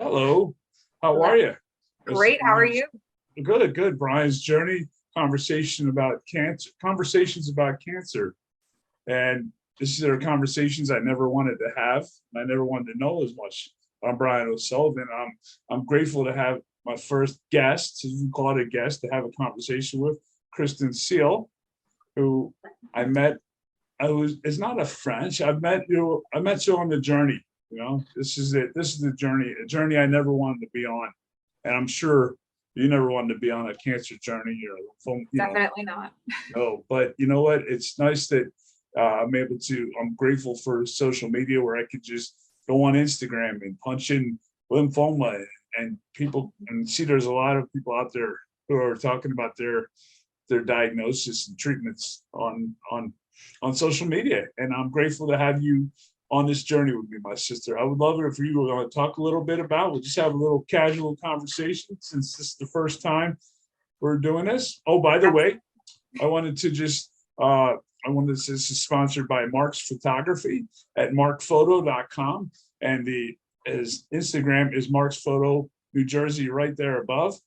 Hello, how Hello. are you? This is Great. How are Brian's you? good. Brian's journey conversations about cancer, and these are conversations I never wanted to have, and I never wanted to know as much. I'm Brian O'Sullivan. I'm grateful to have my first guest, as we call it a guest, to have a conversation with Kristen Seal, who I met. I was It's not a French. I met you on the journey. This is it. This is the journey, a journey I never wanted to be on, and I'm sure you never wanted to be on a cancer journey or Definitely not. no. But you know what? It's nice that I'm able to. I'm grateful for social media where I could just go on Instagram and punch in lymphoma and people and see there's a lot of people out there who are talking about their diagnosis and treatments on social media. And I'm grateful to have you on this journey with me, my sister. I would love it if you were going to talk a little bit about. We'll just have a little casual conversation since this is the first time we're doing this. Oh, by the way, I wanted to just this is sponsored by Mark's Photography at markphoto.com, and his Instagram is Mark's Photo New Jersey right there above.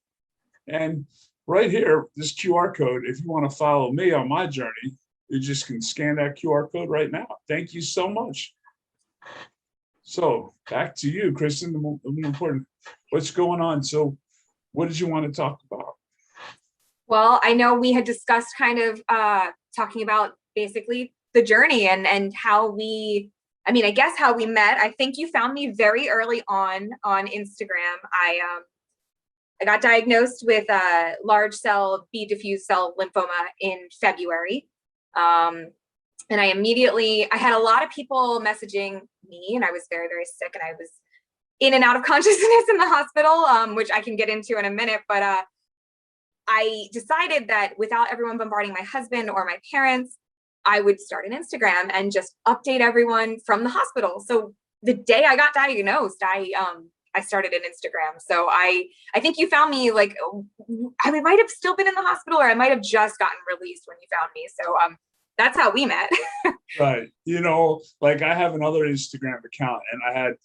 And right here, this QR code, if you want to follow me on my journey, you just can scan that QR code right now. Thank you so much. So back to you, Kristen, the more important, what's going on? So what did you want to talk about? Well, I know we had discussed kind of talking about basically the journey and how I guess how we met. I think you found me very early on Instagram. I got diagnosed with large cell B diffuse cell lymphoma in February. And I had a lot of people messaging me, and I was very, very sick, and I was in and out of consciousness in the hospital, which I can get into in a minute. But I decided that without everyone bombarding my husband or my parents, I would start an Instagram and just update everyone from the hospital. So the day I got diagnosed, I started an Instagram. So I think you found me like I might have still been in the hospital, or I might have just gotten released when you found me. So that's how we met. Right. Like I have another Instagram account, and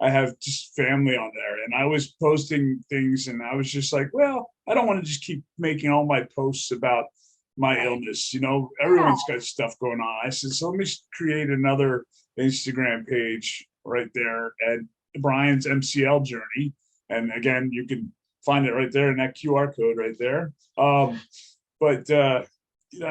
I have just family on there, and I was posting things, and I was just like, well, I don't want to just keep making all my posts about my illness. Everyone's got stuff going on. I said, so let me create another Instagram page right there at Brian's MCL journey. And again, you can find it right there in that QR code right there. But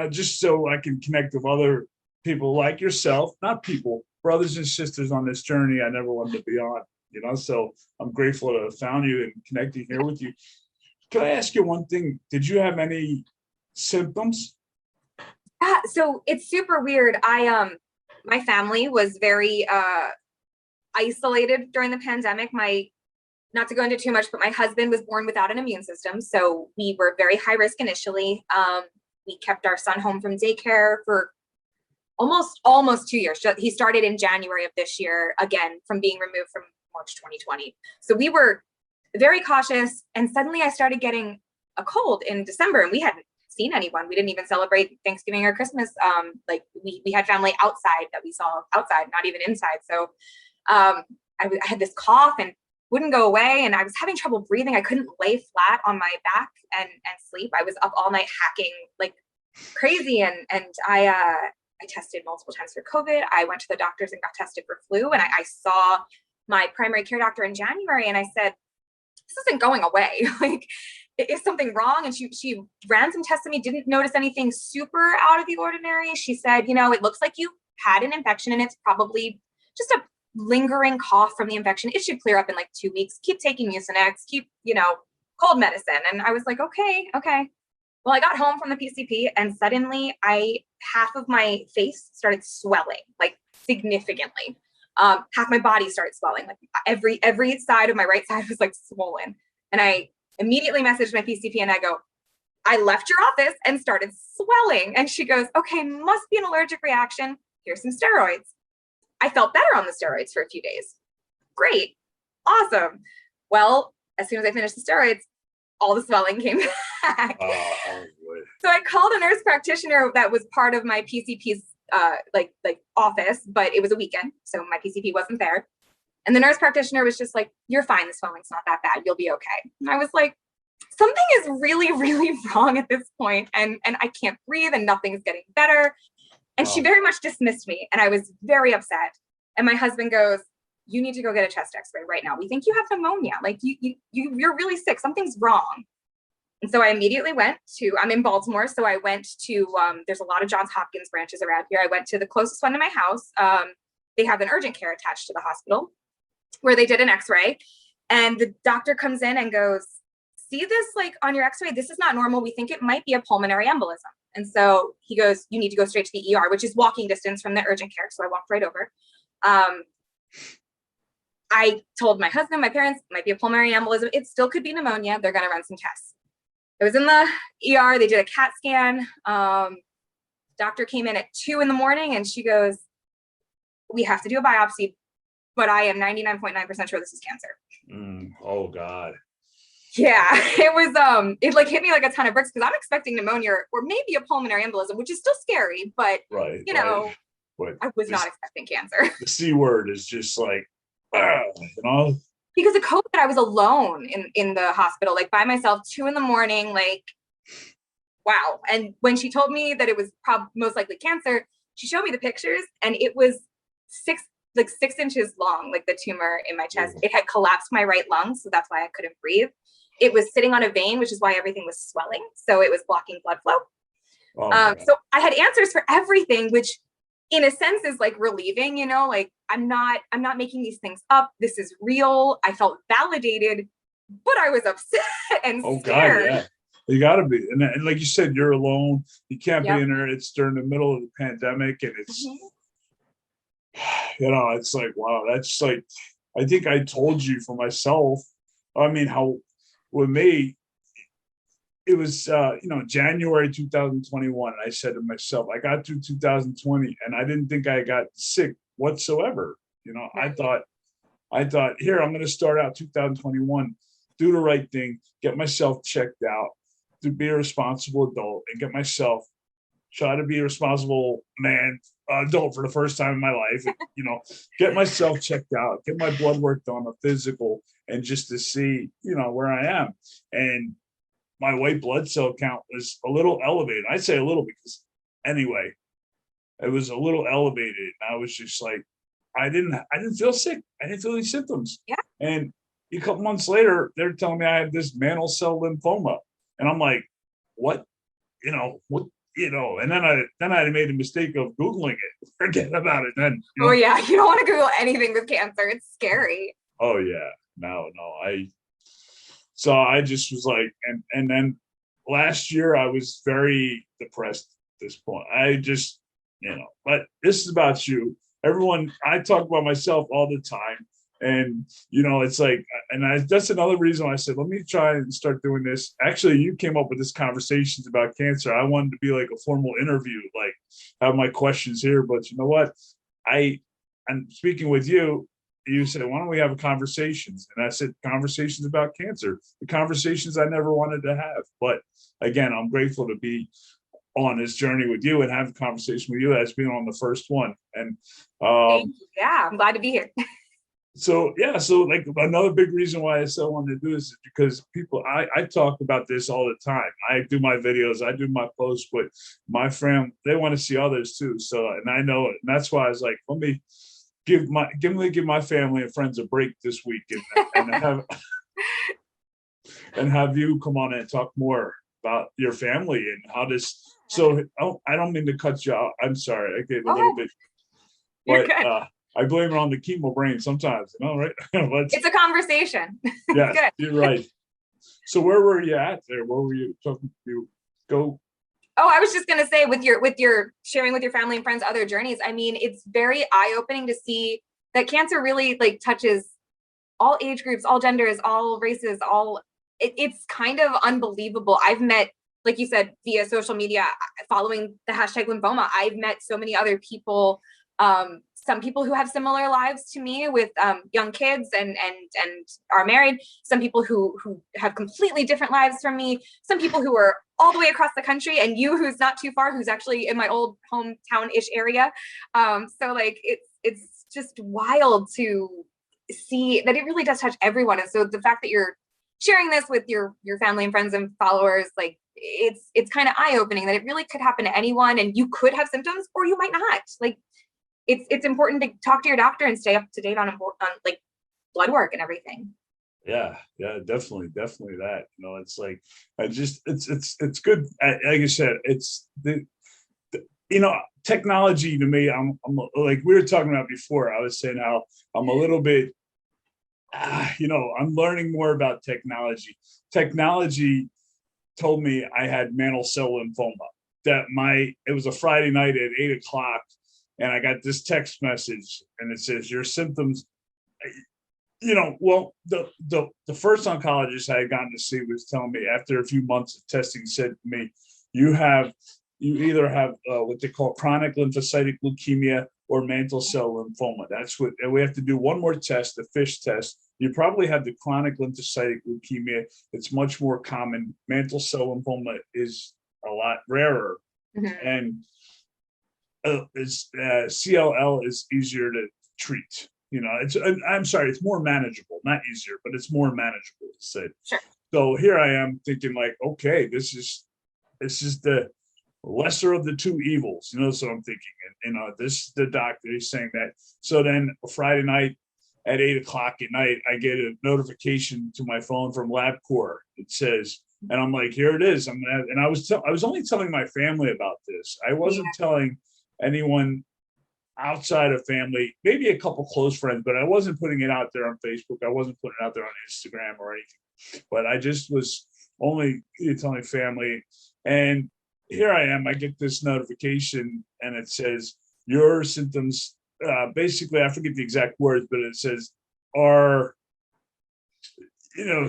just so I can connect with other people like yourself, not people, brothers and sisters on this journey I never wanted to be on, so I'm grateful to have found you and connecting here with you. Can I ask you one thing? Did you have any symptoms? So it's super weird. My family was very isolated during the pandemic. Not to go into too much, but my husband was born without an immune system, so we were very high risk initially. We kept our son home from daycare for almost 2 years. He started in January of this year, again, from being removed from March 2020. So we were very cautious, and suddenly I started getting a cold in December, and we hadn't seen anyone. We didn't even celebrate Thanksgiving or Christmas. We had family outside that we saw outside, not even inside. So I had this cough and wouldn't go away, and I was having trouble breathing. I couldn't lay flat on my back and sleep. I was up all night hacking like crazy, and I tested multiple times for COVID. I went to the doctors and got tested for flu, and I saw my primary care doctor in January, and I said, this isn't going away. Like, is something wrong? And she ran some tests on me, didn't notice anything super out of the ordinary. She said, it looks like you had an infection, and it's probably just a lingering cough from the infection. It should clear up in like 2 weeks. Keep taking Mucinex, keep, cold medicine. And I was like, okay. Well, I got home from the PCP, and suddenly half of my face started swelling, like significantly. Half my body started swelling. Like every side of my right side was like swollen. And I immediately messaged my PCP, and I go, I left your office and started swelling. And she goes, okay, must be an allergic reaction. Here's some steroids. I felt better on the steroids for a few days. Great. Awesome. Well, as soon as I finished the steroids, all the swelling came back. So I called a nurse practitioner that was part of my PCP's like office, but it was a weekend, so my PCP wasn't there. And the nurse practitioner was just like, you're fine. The swelling's not that bad. You'll be okay. And I was like, something is really, really wrong at this point, and I can't breathe and nothing's getting better. And she very much dismissed me, and I was very upset. And my husband goes, you need to go get a chest x-ray right now. We think you have pneumonia. Like you're really sick. Something's wrong. And so I immediately went to, I'm in Baltimore. So I went to, there's a lot of Johns Hopkins branches around here. I went to the closest one to my house. They have an urgent care attached to the hospital where they did an x-ray. And the doctor comes in and goes, see this like on your x-ray? This is not normal. We think it might be a pulmonary embolism. And so he goes, you need to go straight to the ER, which is walking distance from the urgent care. So I walked right over. I told my husband, my parents, it might be a pulmonary embolism. It still could be pneumonia. They're going to run some tests. I was in the ER. They did a CAT scan. Doctor came in at 2 a.m. and she goes, we have to do a biopsy, but I am 99.9% sure this is cancer. Oh God. Yeah, it was, it like hit me like a ton of bricks because I'm expecting pneummonia or maybe a pulmonary embolism, which is still scary, but you know, but I was not expecting cancer. The C word is just like, you know, because of COVID, I was alone in the hospital, like by myself, 2 a.m, like, wow. And when she told me that it was most likely cancer, she showed me the pictures and it was 6 inches long, like the tumor in my chest. It had collapsed my right lung, so that's why I couldn't breathe. It was sitting on a vein, which is why everything was swelling. So it was blocking blood flow. So I had answers for everything, which in a sense is like relieving, you know, like I'm not making these things up. This is real. I felt validated, but I was upset and scared. God, yeah. You gotta be. And like you said, you're alone. You can't be in there. It's during the middle of the pandemic and it's, you know, it's like, wow, that's like, I think I told you for myself, I mean, how with me, it was, you know, January 2021. I said to myself, I got through 2020 and I didn't think I got sick whatsoever. You know, I thought, here, I'm going to start out 2021, do the right thing, get myself checked out, to be a responsible adult and get myself, try to be a responsible man, adult for the first time in my life, and, you know, get myself checked out, get my blood work done, a physical, and just to see, you know, where I am. And my white blood cell count was a little elevated. I say a little because anyway, it was a little elevated. I was just like, I didn't feel sick. I didn't feel any symptoms. Yeah. And a couple months later, they're telling me I have this mantle cell lymphoma. And I'm like, what? You know, what? You know, and then I made the mistake of Googling it. Forget about it then. You know? Oh yeah, you don't want to Google anything with cancer. It's scary. Oh yeah. No. So I just was like, and then last year I was very depressed at this point. I just, you know, but this is about you. Everyone, I talk about myself all the time. And, you know, it's like, and that's another reason why I said, let me try and start doing this. Actually, you came up with this conversations about cancer. I wanted to be like a formal interview, like have my questions here. But you know what? I'm speaking with you. You said, why don't we have a conversations? And I said, conversations about cancer, the conversations I never wanted to have. But again, I'm grateful to be on this journey with you and have a conversation with you as being on the first one. And thank you. Yeah, I'm glad to be here. So like another big reason why I so wanted to do this is because people, I talk about this all the time. I do my videos, I do my posts, but my friend, they want to see others too. So, and I know it. And that's why I was like, let me give my family and friends a break this week and have you come on and talk more about your family and how this. So I don't mean to cut you out. I'm sorry. I gave a little bit, but I blame it on the chemo brain sometimes, you know, right? It's a conversation. Yeah, you're right. So where were you at there? Where were you talking to? Go. Oh, I was just gonna say with your sharing with your family and friends other journeys. I mean, it's very eye-opening to see that cancer really like touches all age groups, all genders, all races, it's kind of unbelievable. I've met, like you said, via social media, following the hashtag lymphoma, I've met so many other people, some people who have similar lives to me with young kids and are married, some people who have completely different lives from me, some people who are all the way across the country, and you who's not too far, who's actually in my old hometown-ish area. So like it's just wild to see that it really does touch everyone. And so the fact that you're sharing this with your family and friends and followers, like it's kind of eye-opening that it really could happen to anyone, and you could have symptoms or you might not. Like it's important to talk to your doctor and stay up to date on like blood work and everything. Yeah, definitely that. It's like it's good. Like I said, it's technology to me. I'm like we were talking about before. I was saying how I'm a little bit, I'm learning more about technology. Technology told me I had mantle cell lymphoma. It was a Friday night at 8:00, and I got this text message, and it says your symptoms. Well, the first oncologist I had gotten to see was telling me after a few months of testing, said to me, you either have what they call chronic lymphocytic leukemia or mantle cell lymphoma. And we have to do one more test, the FISH test. You probably have the chronic lymphocytic leukemia. It's much more common. Mantle cell lymphoma is a lot rarer. And CLL is easier to treat. I'm sorry, it's more manageable, not easier, but it's more manageable to say. Sure. So here I am thinking like, okay, this is the lesser of the two evils, so I'm thinking, and this the doctor is saying that. So then Friday night at 8:00 at night, I get a notification to my phone from LabCorp. It says, and I'm like, here it is. I was only telling my family about this. I wasn't telling anyone outside of family, maybe a couple close friends, but I wasn't putting it out there on Facebook. I wasn't putting it out there on Instagram or anything, but I just was only telling family. And here I am, I get this notification and it says your symptoms, basically, I forget the exact words, but it says are,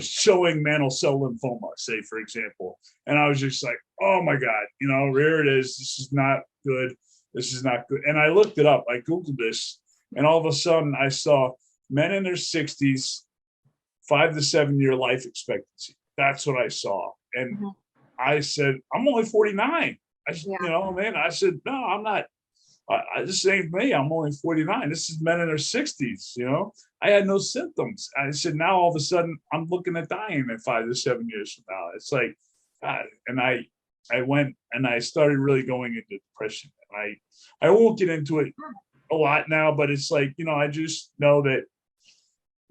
showing mantle cell lymphoma, say, for example. And I was just like, oh my God, here it is. This is not good. This is not good. And I looked it up. I Googled this, and all of a sudden I saw men in their 60s, 5 to 7 year life expectancy. That's what I saw. And I said, I'm only 49. I said, no, I'm not. This ain't me. I'm only 49. This is men in their 60s. I had no symptoms. I said, now all of a sudden I'm looking at dying in 5 to 7 years from now. It's like, God. And I went and I started really going into depression. I won't get into it a lot now, but it's like, I just know that,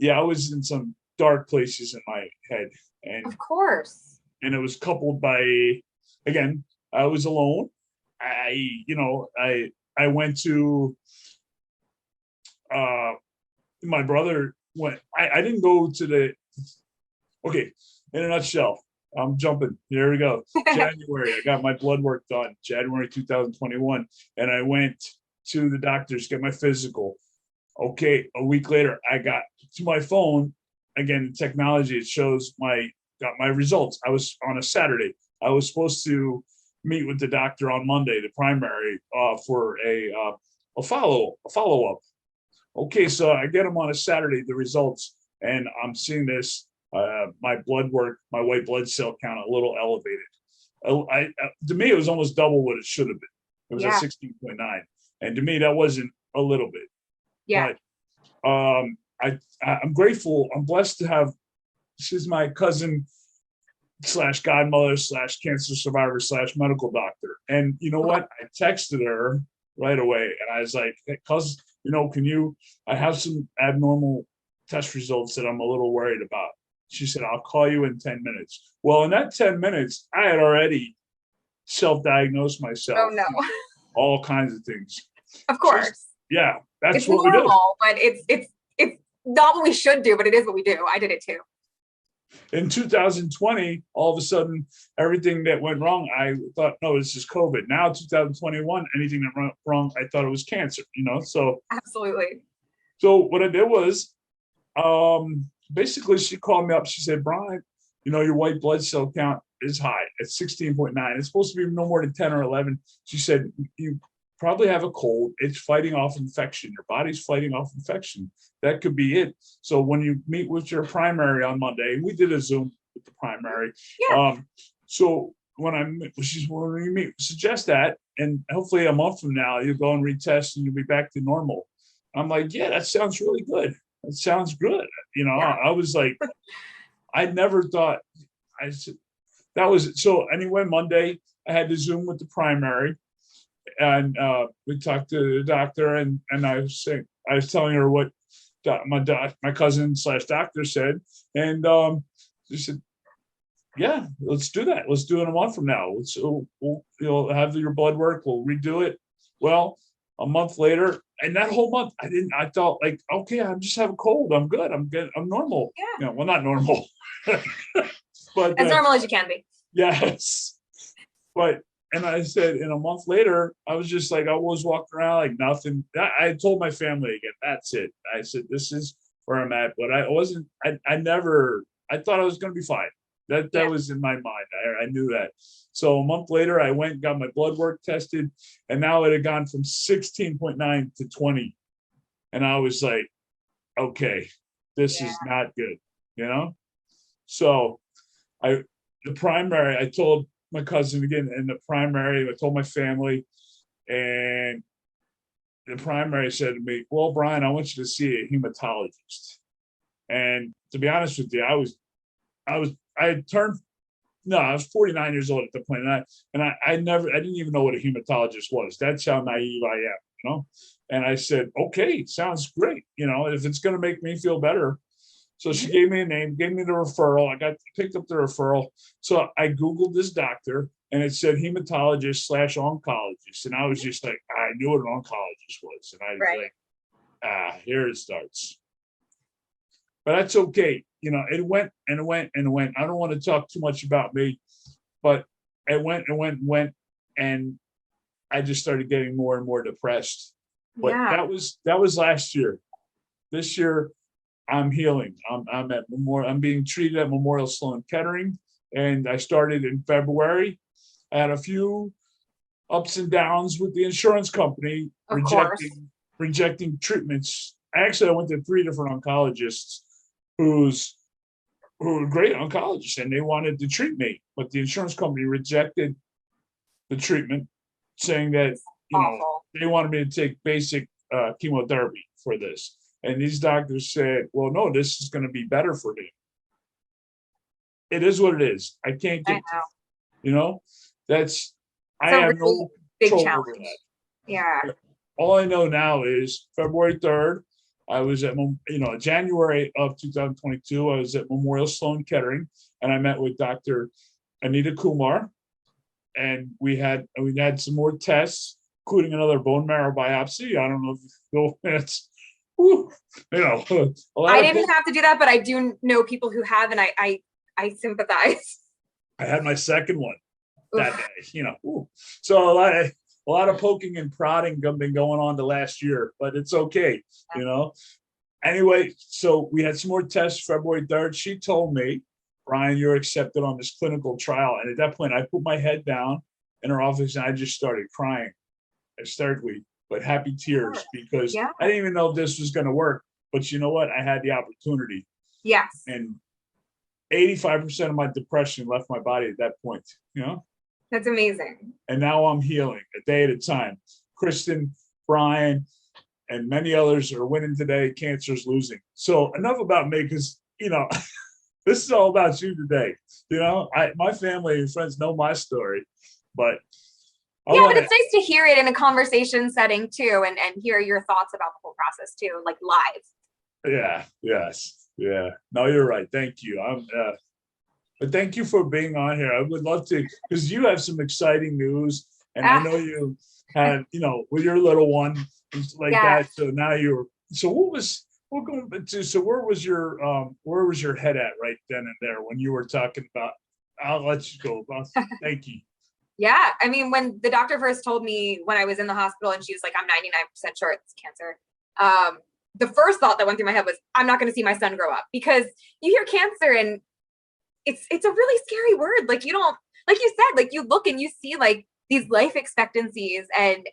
I was in some dark places in my head. And of course. And it was coupled by, again, I was alone. I went to, my brother went, I didn't go to okay, in a nutshell, I'm jumping. Here we go. January, I got my blood work done, January 2021. And I went to the doctors, get my physical. Okay, a week later, I got to my phone. Again, technology, it shows got my results. I was on a Saturday. I was supposed to meet with the doctor on Monday, the primary, for a follow-up. Okay, so I get them on a Saturday, the results, and I'm seeing this. My blood work, my white blood cell count a little elevated. To me, it was almost double what it should have been. It was at 16.9, and to me, that wasn't a little bit. Yeah. But I'm grateful. I'm blessed to have. She's my cousin / godmother / cancer survivor / medical doctor. And you know what? I texted her right away, and I was like, hey, "Cuz, I have some abnormal test results that I'm a little worried about." She said, "I'll call you in 10 minutes. Well, in that 10 minutes, I had already self-diagnosed myself. Oh, no. All kinds of things. Of course. That's it's what normal, we do. But it's not what we should do, but it is what we do. I did it too. In 2020, all of a sudden, everything that went wrong, I thought, no, this is COVID. Now, 2021, anything that went wrong, I thought it was cancer, So absolutely. So what I did was, basically, she called me up. She said, "Brian, your white blood cell count is high. It's 16.9. It's supposed to be no more than 10 or 11." She said, "You probably have a cold. It's fighting off infection. Your body's fighting off infection. That could be it. So when you meet with your primary on Monday," we did a Zoom with the primary. Yeah. So when you meet, suggest that, and hopefully a month from now, you'll go and retest and you'll be back to normal. I'm like, yeah, that sounds really good. It sounds good. Yeah. I was like, I never thought, I said, that was, so anyway, Monday, I had to Zoom with the primary, and we talked to the doctor, and I was telling her what my cousin slash doctor said, and she said, yeah, let's do that. Let's do it a month from now. You'll have your blood work. We'll redo it. Well, a month later, and that whole month, I thought like, okay, I just have a cold. I'm good. I'm good. I'm normal. Yeah. Well, not normal, but As normal as you can be. yes. But, and I said, in a month later, I was just like, I was walking around like nothing. I told my family again, that's it. I said, this is where I'm at. But I thought I was going to be fine. That was in my mind. I knew that. So a month later, I went and got my blood work tested, and now it had gone from 16.9 to 20. And I was like, okay, this is not good, So the primary, I told my cousin again, and the primary, I told my family, and the primary said to me, well, Brian, I want you to see a hematologist. And to be honest with you, I was I was 49 years old at the point, and I didn't even know what a hematologist was. That's how naive I am, And I said, okay, sounds great, if it's going to make me feel better. So she gave me a name, gave me the referral. I picked up the referral. So I Googled this doctor, and it said hematologist / oncologist, and I was just like, I knew what an oncologist was, and I was like, here it starts. But that's okay. It went and it went and it went. I don't want to talk too much about me, but it went and went and went. And I just started getting more and more depressed. But that was last year. This year, I'm healing. I'm being treated at Memorial Sloan Kettering. And I started in February. I had a few ups and downs with the insurance company rejecting treatments. Actually, I went to 3 different oncologists who were great oncologists, and they wanted to treat me, but the insurance company rejected the treatment, saying that they wanted me to take basic chemotherapy for this. And these doctors said, well, no, this is going to be better for him. It is what it is. I can't get, I have no control over that. Yeah. All I know now is February 3rd, I was at, January of 2022, I was at Memorial Sloan Kettering, and I met with Dr. Anita Kumar, and we had some more tests, including another bone marrow biopsy. I don't know if that's, I didn't have to do that, but I do know people who have, and I sympathize. I had my second one that day, So a lot of poking and prodding been going on the last year, but it's okay, Anyway, so we had some more tests February 3rd. She told me, Brian, you're accepted on this clinical trial. And at that point, I put my head down in her office and I just started crying hysterically, but happy tears, because I didn't even know if this was going to work. But you know what? I had the opportunity. Yes. And 85% of my depression left my body at that point, That's amazing. And now I'm healing a day at a time. Kristen, Brian, and many others are winning today. Cancer's losing. So enough about me, because, this is all about you today. My family and friends know my story, but but it's nice to hear it in a conversation setting too, and hear your thoughts about the whole process too, like live. Yeah. Yes. Yeah. No, you're right. Thank you. But thank you for being on here. I would love to, because you have some exciting news, and I know you had, with your little one like that. So now we're going to, so where was your head at right then and there when you were talking about, I'll let you go. Thank you. Yeah. I mean, when the doctor first told me when I was in the hospital and she was like, I'm 99% sure it's cancer. The first thought that went through my head was, I'm not going to see my son grow up, because you hear cancer and it's a really scary word. Like, you don't, like you said, like you look and you see like these life expectancies, and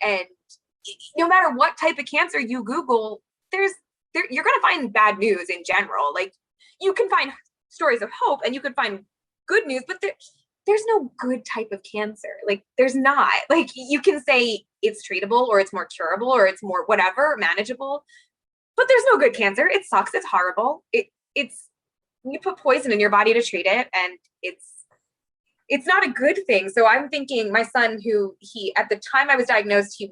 no matter what type of cancer you Google, you're going to find bad news in general. Like, you can find stories of hope and you can find good news, but there's no good type of cancer. Like, there's not. Like, you can say it's treatable or it's more curable or it's more whatever, manageable, but there's no good cancer. It sucks. It's horrible. It's, you put poison in your body to treat it, and it's not a good thing. So I'm thinking my son, who at the time I was diagnosed, he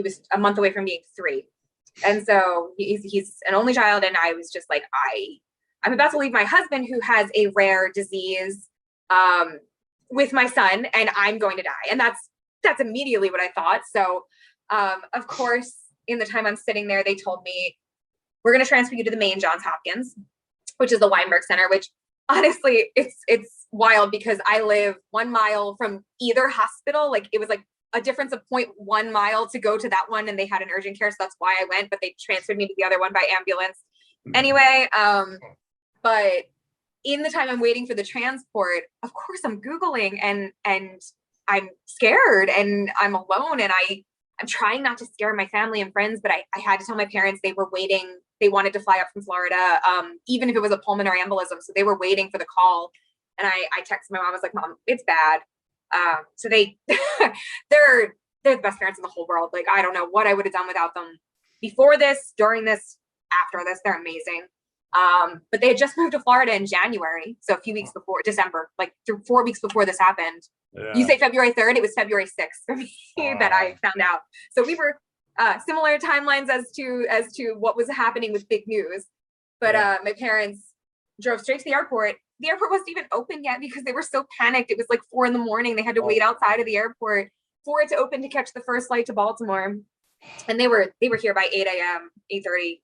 was a month away from being 3. And so he's an only child. And I was just like, I'm about to leave my husband, who has a rare disease, with my son, and I'm going to die. And that's immediately what I thought. So, of course, in the time I'm sitting there, they told me, we're going to transfer you to the main Johns Hopkins, which is the Weinberg Center, which honestly, it's wild because I live 1 mile from either hospital. Like, it was like a difference of 0.1 mile to go to that one, and they had an urgent care, so that's why I went, but they transferred me to the other one by ambulance. Anyway, but in the time I'm waiting for the transport, of course I'm Googling, and I'm scared, and I'm alone, and I'm trying not to scare my family and friends, but I had to tell my parents. They were waiting. They wanted to fly up from Florida, even if it was a pulmonary embolism. So they were waiting for the call. And I texted my mom. I was like, Mom, it's bad. So they're the best parents in the whole world. Like, I don't know what I would have done without them before this, during this, after this. They're amazing. But they had just moved to Florida in January. So a few weeks before December, like 4 weeks before this happened. Yeah. You say February 3rd, it was February 6th for me that I found out. So we were similar timelines as to what was happening with big news. But my parents drove straight to the airport. The airport wasn't even open yet because they were so panicked. It was like 4 a.m. They had to wait outside of the airport for it to open to catch the first flight to Baltimore. And they were here by 8 a.m., 8:30.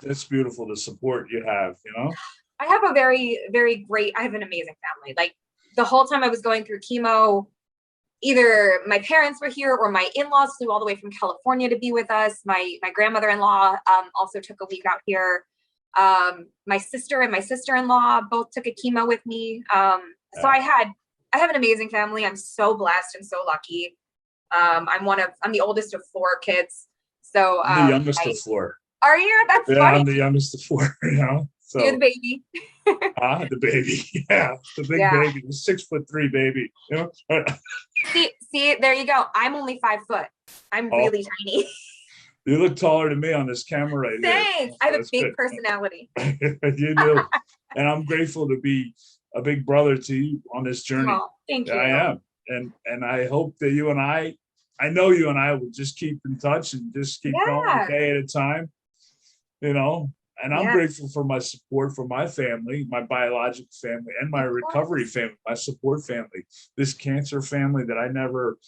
That's beautiful, the support you have, you know? I have a very, very great, I have an amazing family. Like, the whole time I was going through chemo, either my parents were here or my in-laws flew all the way from California to be with us. My grandmother-in-law also took a week out here. My sister and my sister-in-law both took a chemo with me. So I have an amazing family. I'm so blessed and so lucky. I'm the oldest of 4 kids. So I'm the youngest of 4. Are you? That's funny. I'm the youngest of 4, you know. So you're the baby. The baby. Yeah. The big baby, the 6'3" baby. You know? see, there you go. I'm only 5 foot. I'm really tiny. You look taller than me on this camera right here. Thanks. I have a big personality. You do. And I'm grateful to be a big brother to you on this journey. Oh, thank you. I am. And I hope that you and I know you and I will just keep in touch and just keep going a day at a time, you know. And I'm grateful for my support from my family, my biological family, and my recovery family, my support family, this cancer family that I never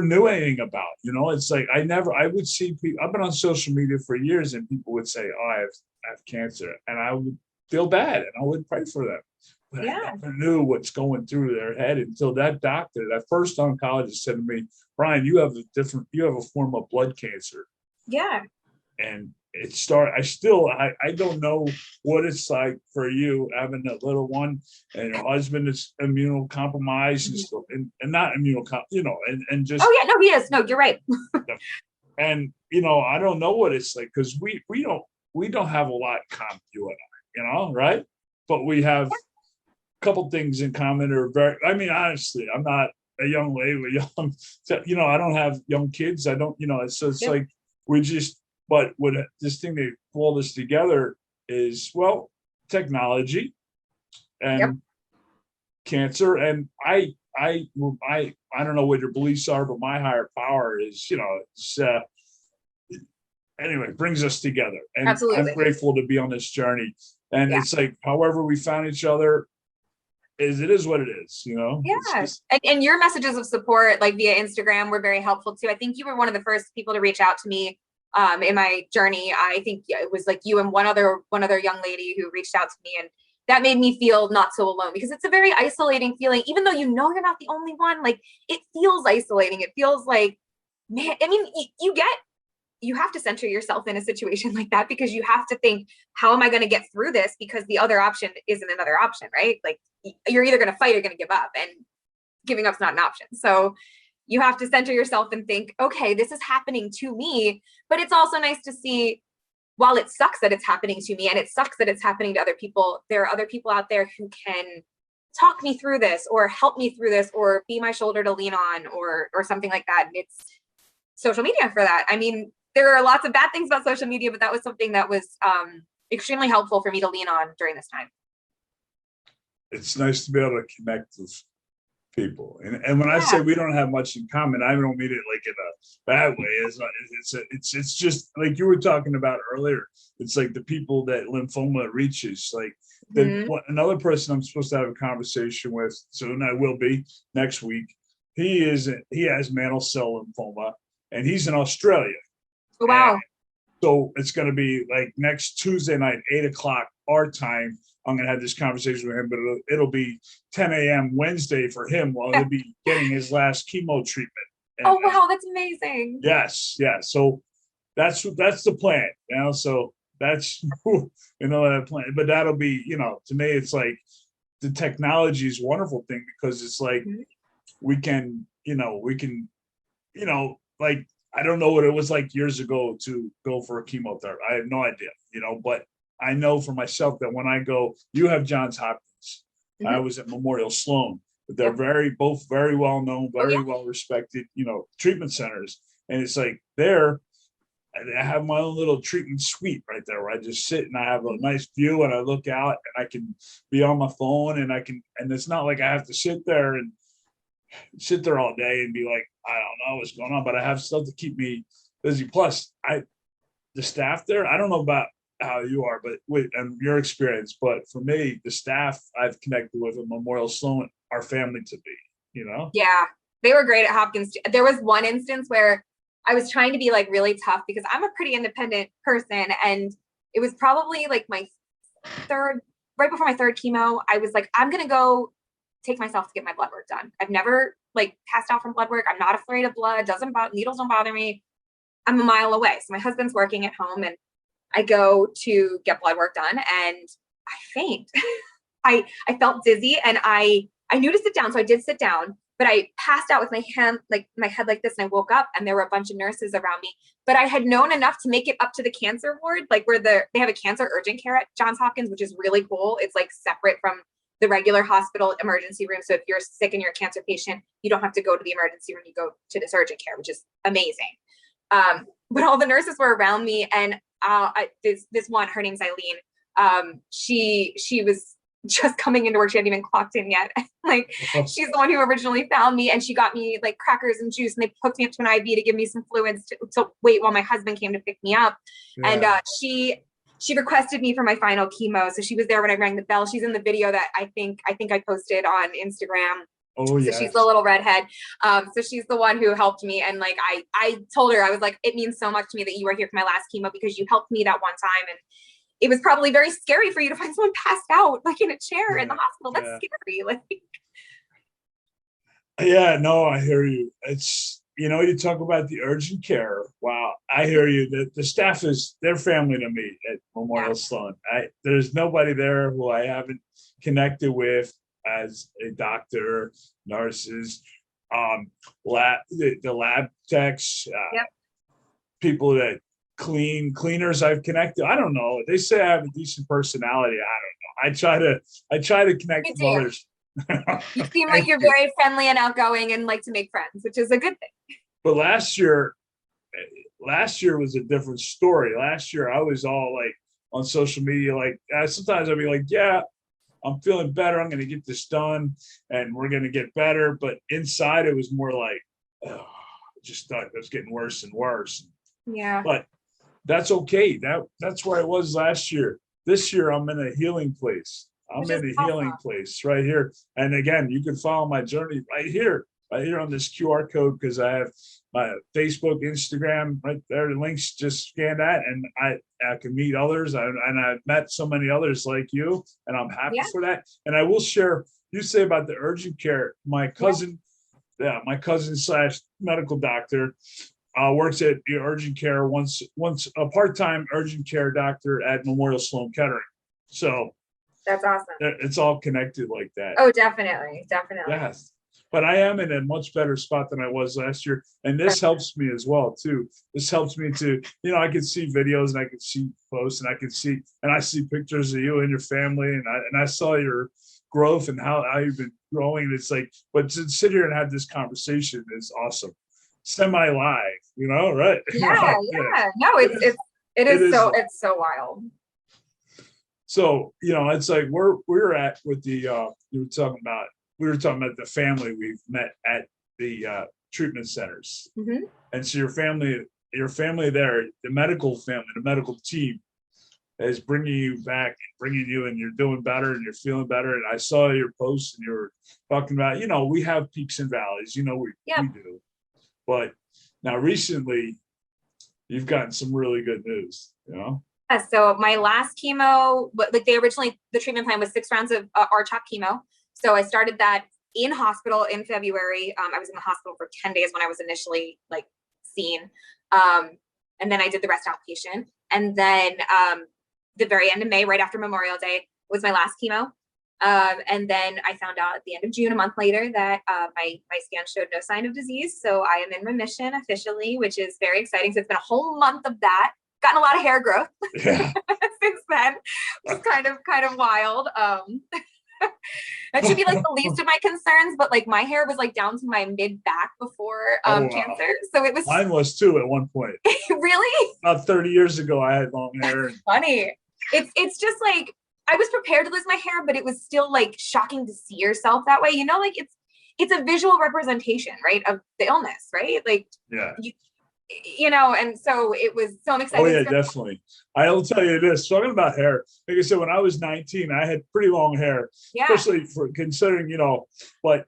knew anything about. You know, it's like I would see people. I've been on social media for years, and people would say, "Oh, I have cancer," and I would feel bad, and I would pray for them. But I never knew what's going through their head until that doctor, that first oncologist, said to me, "Brian, you have a form of blood cancer." Yeah. And it started. I don't know what it's like for you having a little one, and your husband is immunocompromised and still, and not you know, and just. Oh yeah, no, he is. No, you're right. And you know, I don't know what it's like because we don't have a lot in common, you and I, you know, right? But we have a couple things in common. I mean, honestly, I'm not a young lady with young, you know, I don't have young kids. I don't, you know, so it's like we just. But what this thing that pulled us together is, well, technology and cancer. And I don't know what your beliefs are, but my higher power is, you know, it's, anyway, brings us together. And absolutely. I'm grateful to be on this journey. And it's like, however we found each other, it is what it is, you know? Yeah. And your messages of support, like via Instagram, were very helpful too. I think you were one of the first people to reach out to me in my journey. I think it was like you and one other young lady who reached out to me, and that made me feel not so alone, because it's a very isolating feeling, even though you know you're not the only one. Like, it feels isolating. It feels like, man, I mean, you have to center yourself in a situation like that, because you have to think, how am I going to get through this? Because the other option isn't another option, right? Like, you're either going to fight or going to give up, and giving up's not an option. So you have to center yourself and think, okay, this is happening to me, but it's also nice to see, while it sucks that it's happening to me and it sucks that it's happening to other people, there are other people out there who can talk me through this or help me through this or be my shoulder to lean on or something like that. And it's social media for that. I mean, there are lots of bad things about social media, but that was something that was extremely helpful for me to lean on during this time. It's nice to be able to connect with people. And when I say we don't have much in common, I don't mean it like in a bad way. It's just like you were talking about earlier. It's like the people that lymphoma reaches. Like another person I'm supposed to have a conversation with soon, I will be next week. He has mantle cell lymphoma, and he's in Australia. Oh, wow. And so it's going to be like next Tuesday night, 8:00 our time. I'm going to have this conversation with him, but it'll be 10 a.m. Wednesday for him while he'll be getting his last chemo treatment. And, oh, wow. That's amazing. Yes. Yeah. So that's the plan. So that's, that plan, but that'll be, to me, it's like the technology is a wonderful thing because it's like, we can, like, I don't know what it was like years ago to go for a chemotherapy. I have no idea, but I know for myself that when I go, you have Johns Hopkins. I was at Memorial Sloan, but they're both very well known, very well respected, treatment centers. And it's like I have my own little treatment suite right there where I just sit and I have a nice view and I look out and I can be on my phone and and it's not like I have to sit there all day and be like, I don't know what's going on, but I have stuff to keep me busy. Plus the staff there, I don't know about how you are, but and your experience, but for me, the staff I've connected with at Memorial Sloan are family to me, Yeah, they were great at Hopkins. There was one instance where I was trying to be like really tough because I'm a pretty independent person, and it was probably like right before my third chemo. I was like, I'm gonna go take myself to get my blood work done. I've never like passed out from blood work. I'm not afraid of blood. Needles don't bother me. I'm a mile away. So my husband's working at home, and I go to get blood work done, and I faint. I felt dizzy, and I knew to sit down, so I did sit down, but I passed out with my head like this, and I woke up, and there were a bunch of nurses around me. But I had known enough to make it up to the cancer ward, like where they have a cancer urgent care at Johns Hopkins, which is really cool. It's like separate from the regular hospital emergency room. So if you're sick and you're a cancer patient, you don't have to go to the emergency room. You go to this urgent care, which is amazing. But all the nurses were around me, and this one, her name's Eileen. She was just coming into work. She hadn't even clocked in yet. Like, she's the one who originally found me, and she got me like crackers and juice, and they hooked me up to an IV to give me some fluids to wait while my husband came to pick me up. Yeah. And she requested me for my final chemo, so she was there when I rang the bell. She's in the video that I think I posted on Instagram. Oh yeah. So she's the little redhead. So she's the one who helped me. And like, I told her, I was like, it means so much to me that you were here for my last chemo because you helped me that one time. And it was probably very scary for you to find someone passed out, like in a chair in the hospital. That's scary. Like, yeah, no, I hear you. It's, you talk about the urgent care. Wow. I hear you. The staff they're family to me at Memorial Sloan. There's nobody there who I haven't connected with as a doctor, nurses, the lab techs, people that cleaners I've connected. I don't know. They say I have a decent personality. I don't know. I try to connect with others. You seem like you're very friendly and outgoing and like to make friends, which is a good thing. But last year was a different story. Last year I was all like on social media, like sometimes I'd be like, yeah, I'm feeling better. I'm going to get this done and we're going to get better. But inside it was more like, just thought it was getting worse and worse. Yeah. But that's okay. That's where I was last year. This year I'm in a healing place. I'm in a healing place right here. And again, you can follow my journey right here on this QR code, because I have my Facebook, Instagram right there. The links, just scan that, and I can meet others. And I've met so many others like you, and I'm happy for that. And I will share, you say about the urgent care, my cousin / medical doctor works at the urgent care, once a part-time urgent care doctor at Memorial Sloan Kettering. So that's awesome. It's all connected like that. Oh, definitely. Yes. But I am in a much better spot than I was last year. And this helps me as well, too. This helps me to, I can see videos and I can see posts and I see pictures of you and your family. And I saw your growth and how you've been growing. And it's like, but to sit here and have this conversation is awesome. semi-live, right? Yeah, yeah. No, It is, it it is is. it's so wild. So, it's like we're at with the we were talking about the family we've met at the treatment centers. Mm-hmm. And so your family there, the medical family, the medical team is bringing you back, bringing you, and you're doing better and you're feeling better. And I saw your post and you were talking about, we have peaks and valleys, we do. But now recently you've gotten some really good news. So my last chemo, like the treatment plan was 6 rounds of R-CHOP chemo. So I started that in hospital in February. I was in the hospital for 10 days when I was initially like seen. And then I did the rest outpatient. And then the very end of May, right after Memorial Day, was my last chemo. And then I found out at the end of June, a month later, that my scan showed no sign of disease. So I am in remission officially, which is very exciting. So it's been a whole month of that. Gotten a lot of hair growth since then, which is kind of wild. That should be like the least of my concerns, but like my hair was like down to my mid back before cancer. So it was. Mine was too at one point. Really? About 30 years ago, I had long hair. Funny. It's just like I was prepared to lose my hair, but it was still like shocking to see yourself that way. Like it's a visual representation, right, of the illness, right? Like and so it was. So I'm excited. Oh yeah, definitely. I'll tell you this. Talking about hair, like I said, when I was 19, I had pretty long hair, especially for considering, But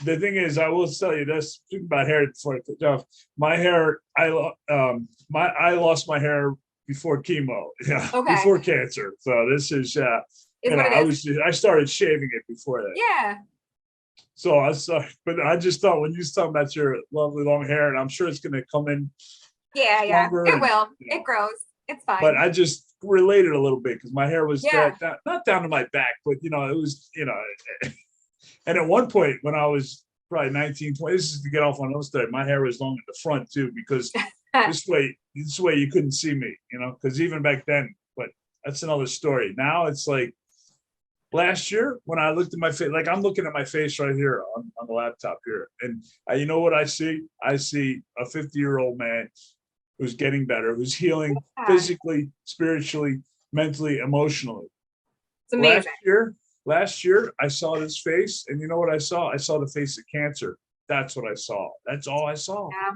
the thing is, I will tell you this. Speaking about hair before I put off, my hair, I lost my hair before chemo, before cancer. So this is, I started shaving it before that. Yeah. So I saw, but I just thought when you was talking about your lovely long hair, and I'm sure it's going to come in. Yeah, it will. It grows. It's fine. But I just related a little bit because my hair was not down to my back, but it was, And at one point when I was probably 19, 20, this is to get off on those days, my hair was long in the front too, because this way you couldn't see me, because even back then. But that's another story. Now it's like. Last year, when I looked at my face, like I'm looking at my face right here on the laptop here, and you know what I see? I see a 50-year-old man who's getting better, who's healing physically, spiritually, mentally, emotionally. It's amazing. Last year, I saw this face, and you know what I saw? I saw the face of cancer. That's what I saw. That's all I saw. Yeah.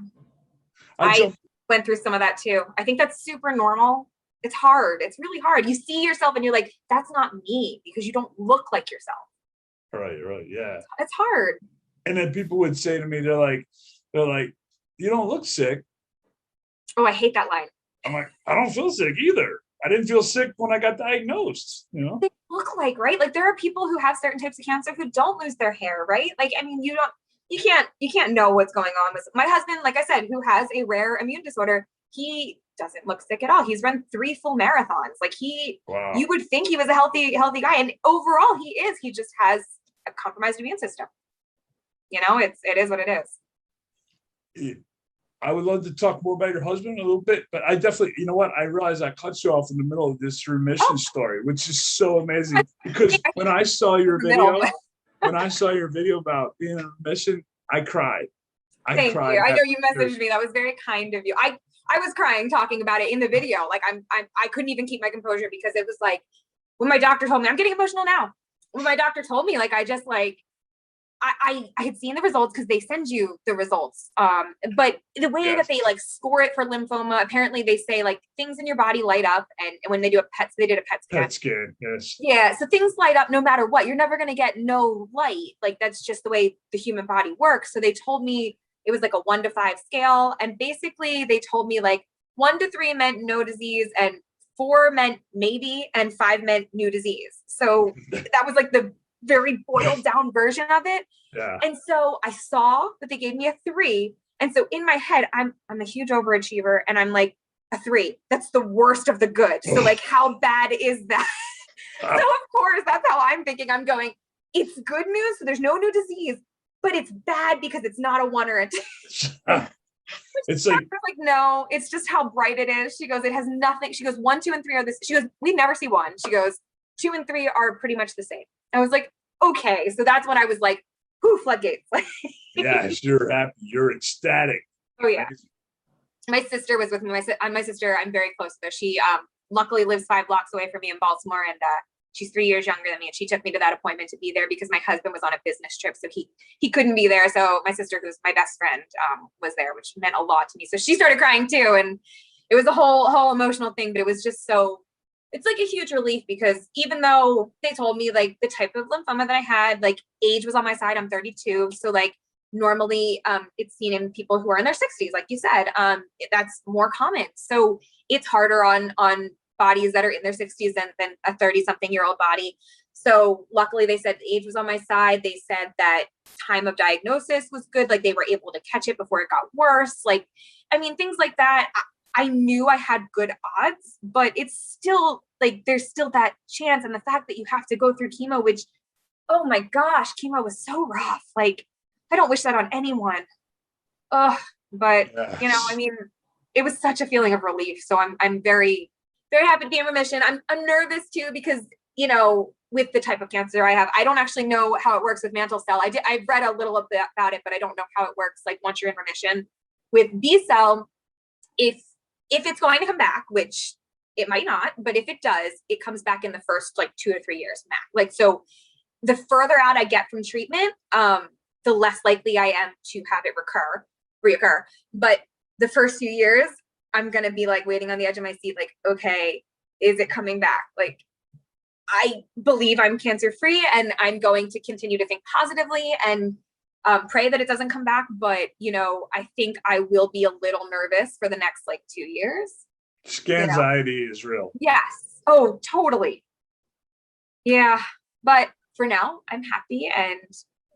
I went through some of that too. I think that's super normal. It's hard. It's really hard. You see yourself and you're like, that's not me, because you don't look like yourself. Right. Yeah. It's hard. And then people would say to me, they're like, you don't look sick. Oh, I hate that line. I'm like, I don't feel sick either. I didn't feel sick when I got diagnosed, They look like, right? Like there are people who have certain types of cancer who don't lose their hair, right? Like, I mean, you can't know what's going on with my husband, like I said, who has a rare immune disorder. He doesn't look sick at all. He's run 3 full marathons. Like you would think he was a healthy guy. And overall he is. He just has a compromised immune system. It is what it is. I would love to talk more about your husband a little bit, but I definitely, I realized I cut you off in the middle of this remission story, which is so amazing, because when I saw your video, about being in remission, I cried. Thank you. I know you messaged me. That was very kind of you. I was crying talking about it in the video. Like I couldn't even keep my composure, because it was like when my doctor told me, I'm getting emotional now. When my doctor told me, like, I just like, I had seen the results, because they send you the results. But the way that they like score it for lymphoma, apparently they say like things in your body light up. And when they do they did a PET scan. PET scan, yes. Yeah. So things light up no matter what. You're never going to get no light. Like that's just the way the human body works. So they told me it was like a 1 to 5 scale. And basically they told me like 1 to 3 meant no disease, and 4 meant maybe, and 5 meant new disease. So that was like the very boiled down version of it. Yeah. And so I saw that they gave me a 3. And so in my head, I'm a huge overachiever, and I'm like, a 3, that's the worst of the good. So like, how bad is that? So of course, that's how I'm thinking. I'm going, it's good news. So there's no new disease, but it's bad because it's not a 1 or a 2. It's like no, it's just how bright it is. She goes, it has nothing. She goes, 1, 2, and 3 are this. She goes, we never see 1. She goes, 2 and 3 are pretty much the same. I was like, okay. So that's when I was like, whoo, floodgates. Yes, you're happy. You're ecstatic. Oh yeah. My sister was with me. My sister, I'm very close with her. She luckily lives 5 blocks away from me in Baltimore, and she's 3 years younger than me. And she took me to that appointment to be there because my husband was on a business trip, so he couldn't be there. So my sister, who's my best friend, was there, which meant a lot to me. So she started crying too, and it was a whole emotional thing. But it was just so. It's like a huge relief because even though they told me like the type of lymphoma that I had, like age was on my side. I'm 32, so like normally it's seen in people who are in their 60s, like you said. That's more common, so it's harder on bodies that are in their 60s than a 30-something-year-old body. So luckily they said age was on my side. They said that time of diagnosis was good, like they were able to catch it before it got worse. Like, I mean, things like that. I knew I had good odds, but it's still like there's still that chance. And the fact that you have to go through chemo, which, oh my gosh, chemo was so rough. Like, I don't wish that on anyone. Ugh, but you know, I mean, it was such a feeling of relief. So I'm very, very happy to be in remission. I'm nervous too because, you know, with the type of cancer I have, I don't actually know how it works with mantle cell. I've read a little bit about it, but I don't know how it works. Like once you're in remission with B cell, if it's going to come back, which it might not, but if it does, it comes back in the first like 2 or 3 years max. Like, so the further out I get from treatment, the less likely I am to have it reoccur. But the first few years, I'm going to be like waiting on the edge of my seat, like, okay, is it coming back? Like, I believe I'm cancer free and I'm going to continue to think positively and pray that it doesn't come back. But, you know, I think I will be a little nervous for the next like 2 years. Scanxiety is real. Yes. Oh, totally. Yeah. But for now, I'm happy and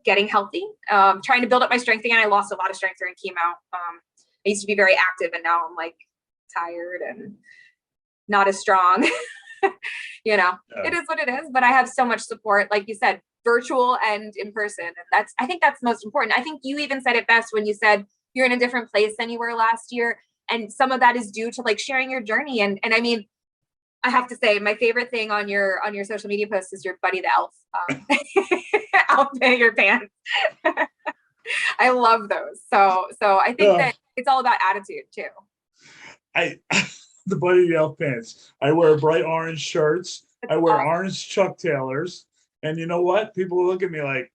getting healthy, trying to build up my strength again. I lost a lot of strength during chemo. I used to be very active and now I'm like tired and not as strong. You know, It is what it is, but I have so much support, like you said, virtual and in person. And I think that's most important. I think you even said it best when you said you're in a different place than you were last year. And some of that is due to like sharing your journey. And I mean, I have to say my favorite thing on your social media posts is your Buddy the Elf. I'll pay your pants. I love those. So I think that it's all about attitude too. The Buddy the Elf pants. I wear bright orange shirts. I wear orange Chuck Taylors. And you know what? People look at me like,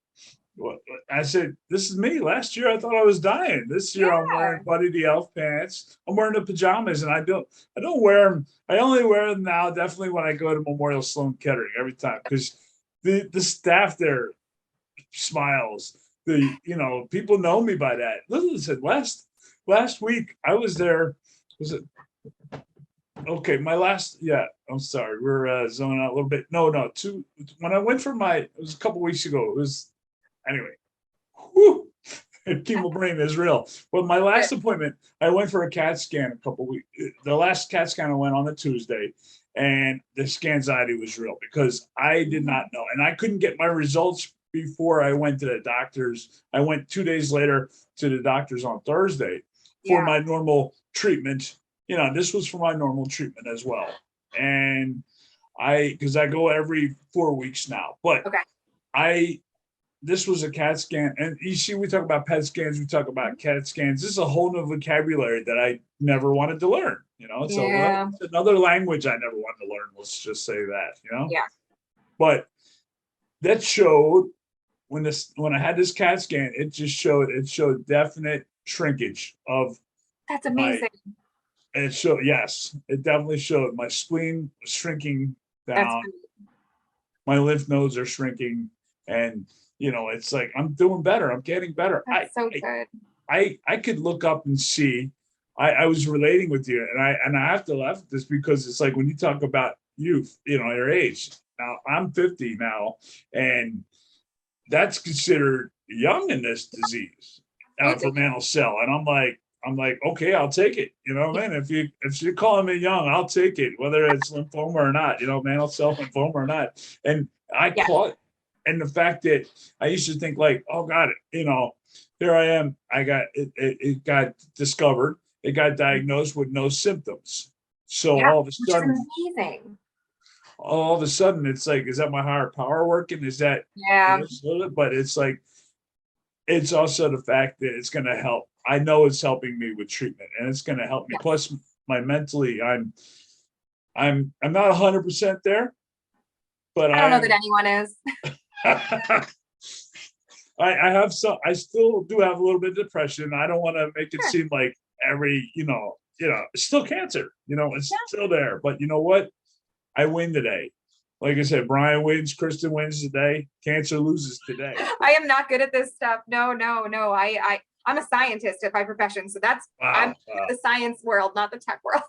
what? I said, this is me. Last year I thought I was dying. This year I'm wearing Buddy the Elf pants. I'm wearing the pajamas, and I don't wear them. I only wear them now, definitely when I go to Memorial Sloan Kettering every time, because the staff there smiles. People know me by that. Listen, last week I was there. Was it? Okay, I'm sorry, we're zoning out a little bit. No, when I went for it was a couple weeks ago. It was, anyway, whew, chemo brain is real. But my last appointment, I went for a CAT scan a couple weeks. The last CAT scan I went on a Tuesday, and the scanxiety was real because I did not know. And I couldn't get my results before I went to the doctors. I went 2 days later to the doctors on Thursday for my normal treatment. This was for my normal treatment as well. And because I go every 4 weeks now, but this was a CAT scan. And you see, we talk about PET scans, we talk about CAT scans. This is a whole new vocabulary that I never wanted to learn, So it's another language I never wanted to learn. Let's just say that, Yeah. But that showed when I had this CAT scan, it showed definite shrinkage of. That's amazing. And it showed, yes, it definitely showed. My spleen was shrinking down. My lymph nodes are shrinking. And, it's like, I'm doing better. I'm getting better. That's so good. I could look up and see. I was relating with you. And I have to laugh at this because it's like when you talk about youth, your age. Now, I'm 50 now. And that's considered young in this disease for mantle cell. And I'm like, okay, I'll take it. Man, if you're calling me young, I'll take it, whether it's lymphoma or not, mantle cell lymphoma or not. And I caught, and the fact that I used to think like, oh God, here I am. I got it got discovered. It got diagnosed with no symptoms. So all of a sudden, amazing. All of a sudden, it's like, is that my higher power working? Is that But it's like, it's also the fact that it's going to help I know it's helping me with treatment, and it's going to help me. Yes. Plus, my mentally, I'm not 100% there, but I don't know that anyone is. I have some. I still do have a little bit of depression. I don't want to make it Sure. seem like it's still cancer. It's Yeah. still there. But you know what? I win today. Like I said, Brian wins, Kristen wins today. Cancer loses today. I am not good at this stuff. No. I'm a scientist by profession, so I'm in the science world, not the tech world.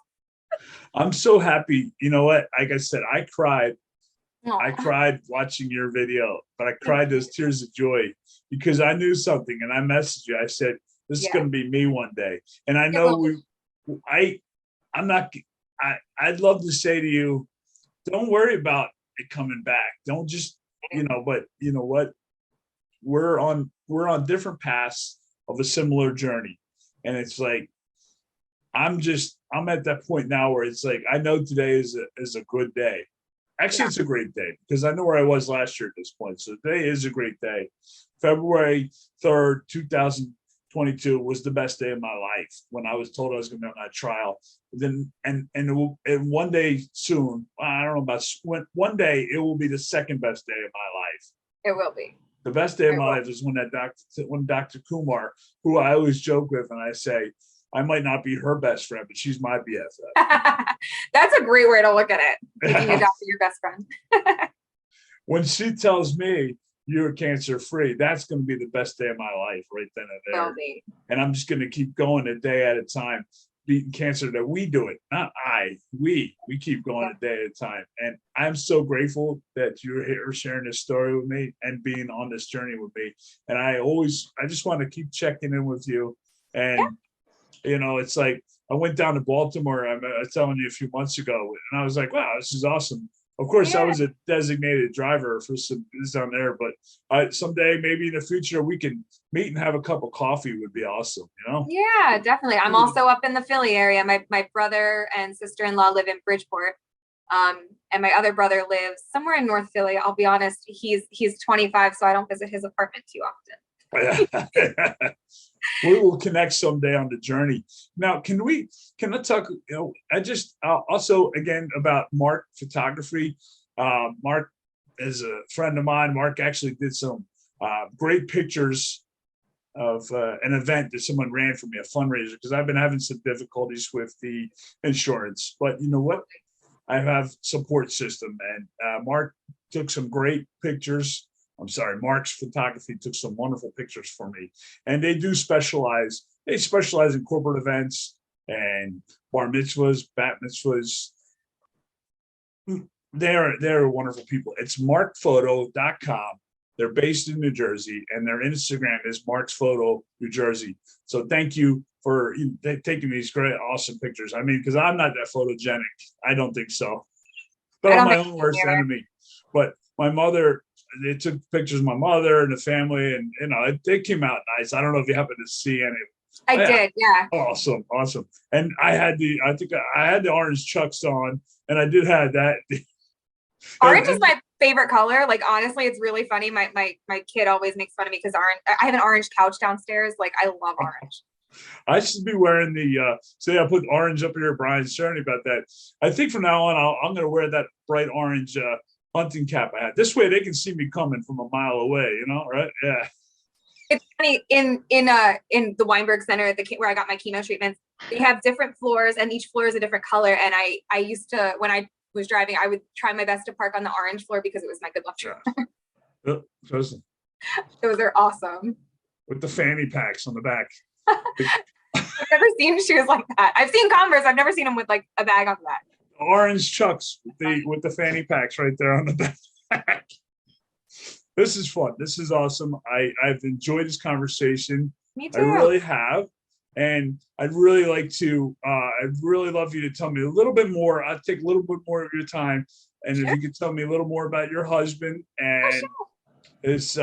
I'm so happy. You know what? Like I said, I cried. Aww. I cried watching your video, but I cried those tears of joy because I knew something, and I messaged you. I said, "This is going to be me one day," and I know I'm not. I'd love to say to you, don't worry about it coming back. Don't just, but you know what? We're on different paths of a similar journey. And it's like, I'm at that point now where it's like, I know today is a good day. Actually, It's a great day because I know where I was last year at this point. So today is a great day. February 3rd, 2022 was the best day of my life when I was told I was going to be on that trial. Then and one day soon, I don't know about one day, it will be the second best day of my life. It will be. The best day of my life is when Dr. Kumar, who I always joke with, and I say, I might not be her best friend, but she's my BFF. That's a great way to look at it. Making a doctor your best friend. When she tells me you're cancer free, that's going to be the best day of my life right then and there. Will be. And I'm just going to keep going a day at a time, beating cancer. That we do it, not I. We keep going a day at a time. And I'm so grateful that you're here sharing this story with me and being on this journey with me. And I just want to keep checking in with you. And it's like I went down to Baltimore. I was telling you a few months ago, and I was like, wow, this is awesome. Of course, I was a designated driver for some down there, but someday, maybe in the future, we can meet and have a cup of coffee would be awesome, Yeah, definitely. I'm also up in the Philly area. My brother and sister-in-law live in Bridgeport. And my other brother lives somewhere in North Philly. I'll be honest, he's 25, so I don't visit his apartment too often. We will connect someday on the journey. Now, can I talk, also again about Mark Photography. Mark is a friend of mine. Mark actually did some great pictures of an event that someone ran for me, a fundraiser, because I've been having some difficulties with the insurance. But you know what? I have support system, and Mark took some great pictures. Mark's Photography took some wonderful pictures for me, and they specialize in corporate events and bar mitzvahs, bat mitzvahs. They're wonderful people. It's markphoto.com. They're based in New Jersey, and their Instagram is Mark's Photo New Jersey. So thank you for taking these great, awesome pictures. I mean, because I'm not that photogenic. I don't think so. But I'm my own worst enemy. But my mother, they took pictures of my mother and the family, and they came out nice. I don't know if you happen to see any. I did, yeah. Awesome. And I had the orange chucks on, and I did have that. Orange is my favorite color. Like, honestly, it's really funny. My kid always makes fun of me because I have an orange couch downstairs. Like, I love orange. I should be wearing the say I put orange up here. Brian's sharing about that. I think from now on I'm going to wear that bright orange hunting cap I had. This way they can see me coming from a mile away, right? Yeah. It's funny, in the Weinberg Center where I got my chemo treatments, they have different floors, and each floor is a different color. And I used to, when I was driving, I would try my best to park on the orange floor because it was my good luck charm. Those are awesome. With the fanny packs on the back. I've never seen shoes like that. I've seen Converse. I've never seen them with like a bag on the back. Orange chucks with the fanny packs right there on the back. This is fun. This is awesome. I've enjoyed this conversation. Me too. I really have. And I'd really love you to tell me a little bit more. I'll take a little bit more of your time. And if you could tell me a little more about your husband and his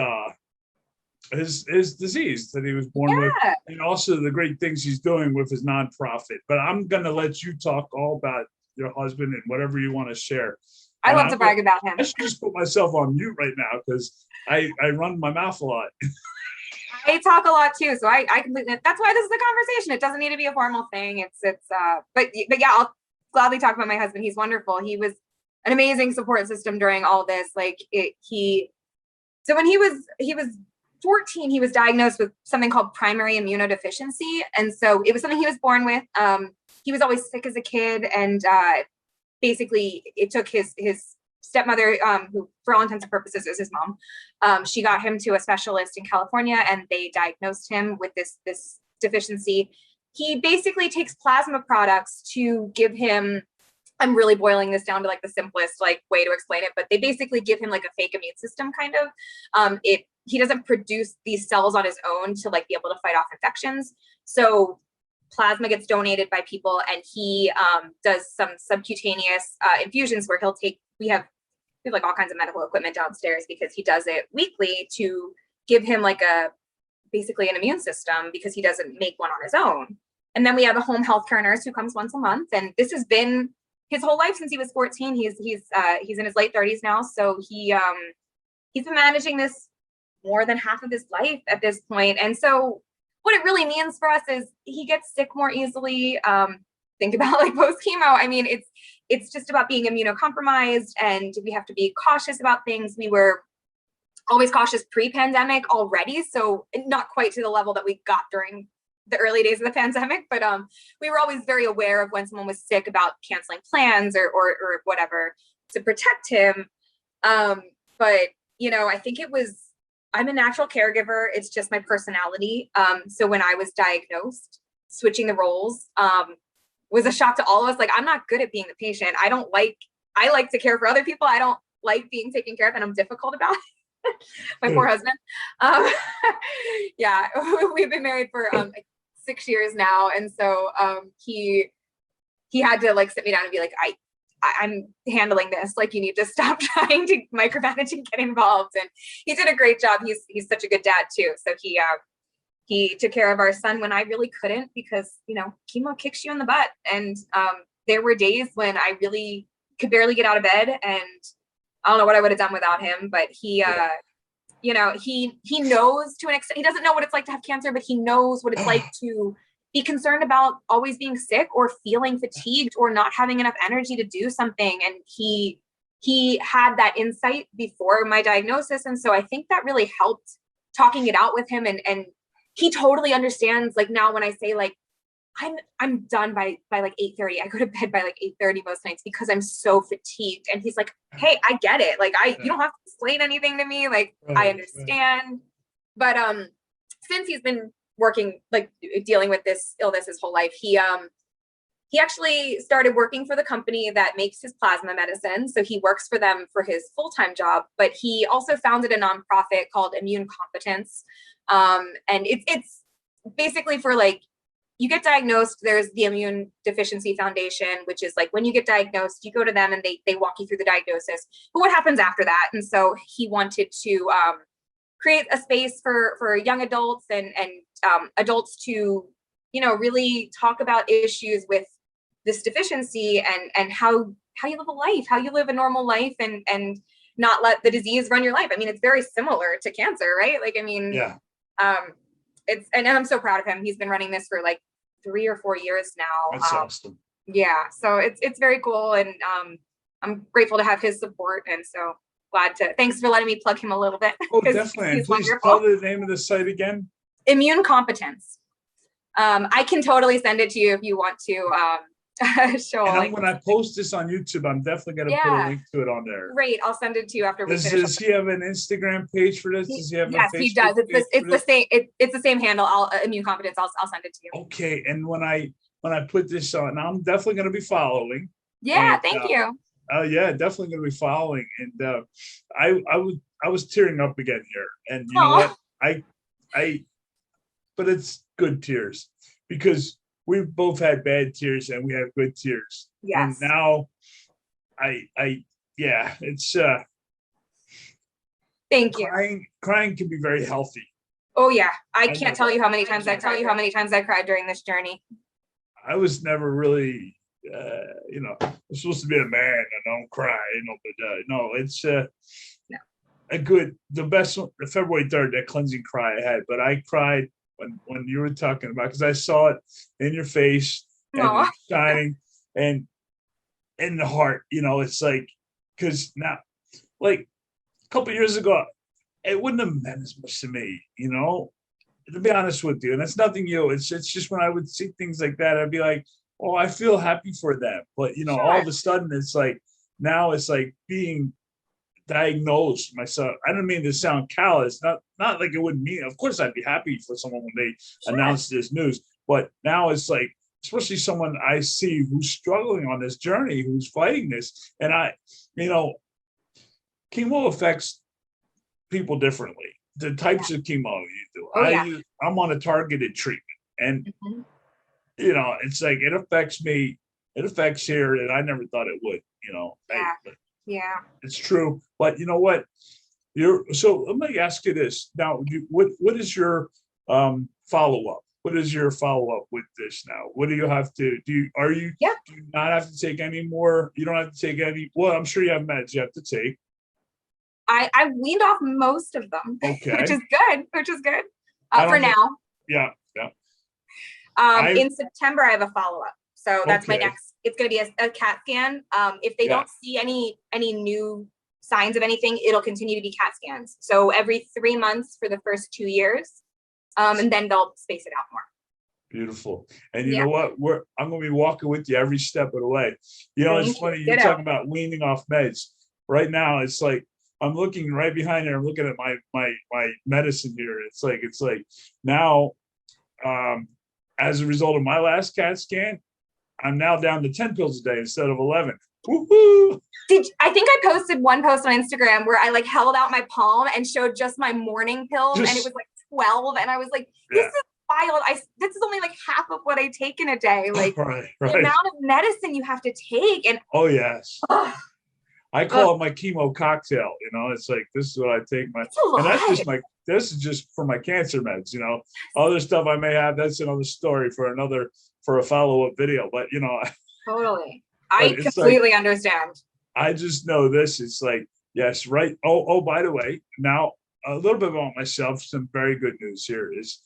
disease that he was born with, and also the great things he's doing with his nonprofit. But I'm going to let you talk all about your husband and whatever you want to share. I love to brag about him. I should just put myself on mute right now because I run my mouth a lot. I talk a lot too, so I completely, that's why this is a conversation. It doesn't need to be a formal thing. But yeah, I'll gladly talk about my husband. He's wonderful. He was an amazing support system during all this. So when he was 14, he was diagnosed with something called primary immunodeficiency. And so it was something he was born with. He was always sick as a kid. And basically it took his stepmother, who for all intents and purposes is his mom. She got him to a specialist in California and they diagnosed him with this deficiency. He basically takes plasma products to give him, I'm really boiling this down to like the simplest like way to explain it, but they basically give him like a fake immune system kind of. He doesn't produce these cells on his own to like be able to fight off infections. So plasma gets donated by people, and he does some subcutaneous infusions where we have like all kinds of medical equipment downstairs because he does it weekly to give him like basically an immune system because he doesn't make one on his own. And then we have a home healthcare nurse who comes once a month, and this has been his whole life since he was 14. He's in his late 30s now, so he's been managing this more than half of his life at this point. And so what it really means for us is he gets sick more easily. Think about like post chemo. I mean, it's just about being immunocompromised, and we have to be cautious about things. We were always cautious pre-pandemic already, so not quite to the level that we got during the early days of the pandemic, but we were always very aware of when someone was sick about canceling plans or whatever to protect him. But I think I'm a natural caregiver. It's just my personality. So when I was diagnosed, switching the roles was a shock to all of us. Like, I'm not good at being the patient. I like to care for other people. I don't like being taken care of, and I'm difficult about it. My poor husband. Yeah, we've been married for like 6 years now. And so he had to like sit me down and be like, I'm handling this. Like, you need to stop trying to micromanage and get involved. And he did a great job. He's such a good dad too. So he took care of our son when I really couldn't, because chemo kicks you in the butt. And there were days when I really could barely get out of bed, and I don't know what I would have done without him. But he knows to an extent. He doesn't know what it's like to have cancer, but he knows what it's like to be concerned about always being sick or feeling fatigued or not having enough energy to do something. And he had that insight before my diagnosis. And so I think that really helped talking it out with him. And he totally understands, like, now when I say like, I'm done by like 8:30. I go to bed by like 8:30 most nights because I'm so fatigued. And he's like, hey, I get it. Like, you don't have to explain anything to me. Like, I understand. But since he's been working, like dealing with this illness his whole life, he actually started working for the company that makes his plasma medicine. So he works for them for his full-time job, but he also founded a nonprofit called Immune Competence. And it's basically for like, you get diagnosed, there's the Immune Deficiency Foundation, which is like when you get diagnosed, you go to them and they walk you through the diagnosis, but what happens after that? And so he wanted to create a space for young adults and adults to, really talk about issues with this deficiency and how you live a life, how you live a normal life, and not let the disease run your life. I mean, it's very similar to cancer, right? Like, I mean, Yeah. And I'm so proud of him. He's been running this for like 3 or 4 years now. That's awesome. Yeah, so it's very cool, and I'm grateful to have his support, and so thanks for letting me plug him a little bit. Oh, definitely. And please tell the name of the site again. Immune Competence. I can totally send it to you if you want to show. And when I post this on YouTube, I'm definitely going to put a link to it on there. Great, I'll send it to you after we finish. Does he have an Instagram page for this? Does he have? Yes, he does. It's the same. It's the same handle. Immune Competence. I'll send it to you. Okay, and when I put this on, I'm definitely going to be following. Yeah, thank you. Yeah, definitely going to be following. And I was tearing up again here, and you know what? But it's good tears, because we've both had bad tears and we have good tears. Yes. And now it's thank you. Crying can be very healthy. Oh yeah. I can't tell you how many times I cried during this journey. I was never really I'm supposed to be a man and don't cry, but no, it's no. the best one, the February 3rd, that cleansing cry I had, but I cried when you were talking about, because I saw it in your face and Aw. it's shining and in the heart, it's like, because now, like a couple years ago, it wouldn't have meant as much to me, to be honest with you. And it's nothing it's just when I would see things like that, I'd be like, oh, I feel happy for them. But all Sure. of a sudden it's like, now it's like being diagnosed myself. I don't mean to sound callous, not like it wouldn't mean, of course I'd be happy for someone when they Sure. announce this news, but now it's like, especially someone I see who's struggling on this journey, who's fighting this. And chemo affects people differently. The types of chemo you do. Oh yeah. I'm on a targeted treatment, and Mhm. it's like it affects me. It affects here, and I never thought it would. Yeah. Yeah. It's true. But you know what? So let me ask you this now. What is your follow up? What is your follow up with this now? What do you have to do? Yeah. Do you not have to take any more? You don't have to take any. Well, I'm sure you have meds you have to take. I weaned off most of them, Okay. which is good. For now. Yeah. Yeah. In September, I have a follow up. So that's my Okay. next. It's going to be a CAT scan. If they don't see any new signs of anything, it'll continue to be CAT scans. So every 3 months for the first 2 years, and then they'll space it out more. Beautiful. And you know what? I'm going to be walking with you every step of the way. It's funny. You're talking about weaning off meds. Right now, it's like I'm looking right behind here. I'm looking at my medicine here. It's like now, as a result of my last CAT scan, I'm now down to 10 pills a day instead of 11. Woohoo! I think I posted one post on Instagram where I held out my palm and showed just my morning pills, and it was 12, and I was like, this is wild. This is only half of what I take in a day. Right. The amount of medicine you have to take, and oh yes. I call it my chemo cocktail. It's like, this is what I take and this is just for my cancer meds. Other stuff I may have, that's another story for a follow-up video. But totally, I completely understand. I just know this. It's like, yes, right. Oh, by the way, now a little bit about myself. Some very good news here is,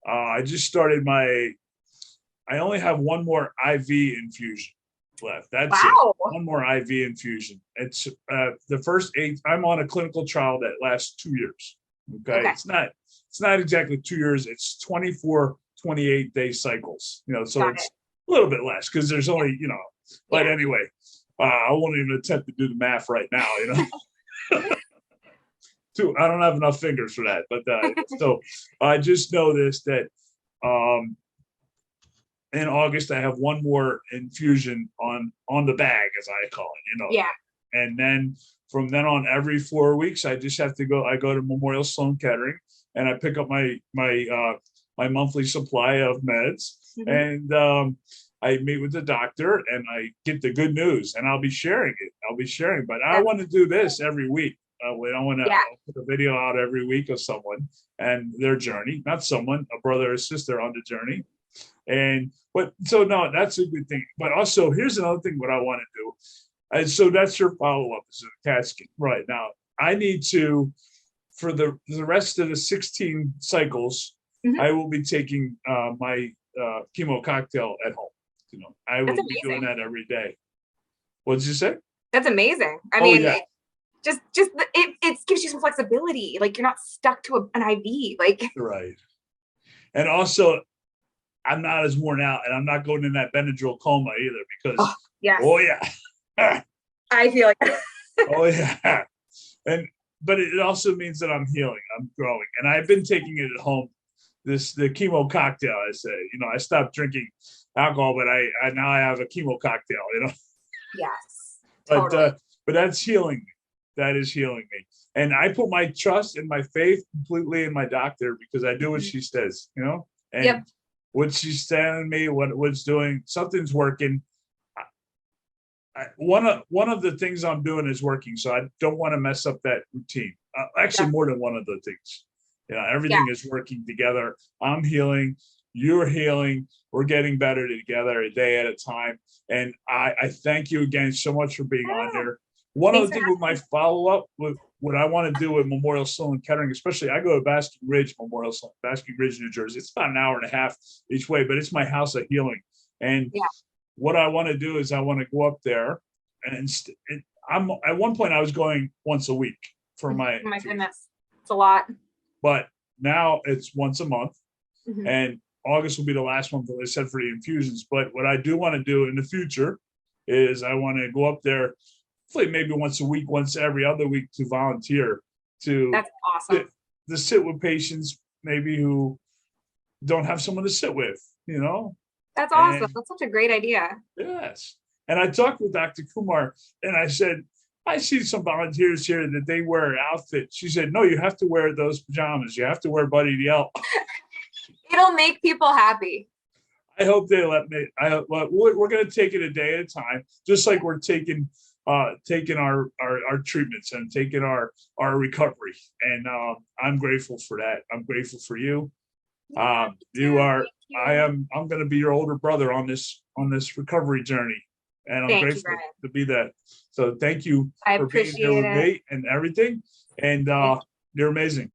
I just started I only have one more IV infusion left. That's it. One more IV infusion. It's the first 8. I'm on a clinical trial that lasts 2 years. Okay. It's not exactly 2 years. It's 24, 28-day cycles. So it's a little bit less because there's only, but anyway, I won't even attempt to do the math right now. I don't have enough fingers for that. But so I just know this, that in August, I have one more infusion on the bag, as I call it, Yeah. And then from then on, every 4 weeks, I just have to go. I go to Memorial Sloan Kettering, and I pick up my monthly supply of meds, and I meet with the doctor, and I get the good news, and I'll be sharing it. But I want to do this every week. I want to put a video out every week of someone and their journey, not someone, a brother or sister on the journey. So no, that's a good thing. But also, here's another thing what I want to do. And so that's your follow-up is a CAT scan. Right now, I need to, for the rest of the 16 cycles, I will be taking my chemo cocktail at home. I will be doing that every day. What did you say? That's amazing. I mean, it gives you some flexibility. You're not stuck to an IV. Right. And also, I'm not as worn out, and I'm not going in that Benadryl coma either because. I feel like. Oh yeah, but it also means that I'm healing. I'm growing, and I've been taking it at home. The chemo cocktail. I say, I stopped drinking alcohol, but I now I have a chemo cocktail. Yes. Totally. But that's healing me. That is healing me, and I put my trust and my faith completely in my doctor because I do what she says. And what she's telling me, what's doing, something's working. One of the things I'm doing is working, so I don't want to mess up that routine. Actually, more than one of the things. Everything is working together. I'm healing, you're healing. We're getting better together a day at a time. And I thank you again so much for being on here. One Thanks other for thing with my follow-up with what I want to do with Memorial Sloan Kettering, especially I go to Basking Ridge Memorial Sloan, Basking Ridge, New Jersey. It's about an hour and a half each way, but it's my house of healing. And Yeah. what I want to do is I want to go up there and I'm at one point I was going once a week for Oh my goodness. It's a lot. but now it's once a month. Mhm. And August will be the last month that I said for the infusions. But what I do want to do in the future is I want to go up there, hopefully maybe once a week, once every other week, to volunteer to That's awesome. to sit with patients maybe who don't have someone to sit with, you know? That's awesome. And That's such a great idea. yes. And I talked with Dr. Kumar and I said, I see some volunteers here that they wear outfits. She said, no, you have to wear those pajamas. You have to wear Buddy the Elf. It'll make people happy. I hope they let me. We're going to take it a day at a time, just like we're taking our treatments and taking our recovery. And I'm grateful for that. I'm grateful for you. You are. I'm going to be your older brother on this recovery journey, and I'm grateful to be that. So thank you I for being here with me and everything. And you're amazing.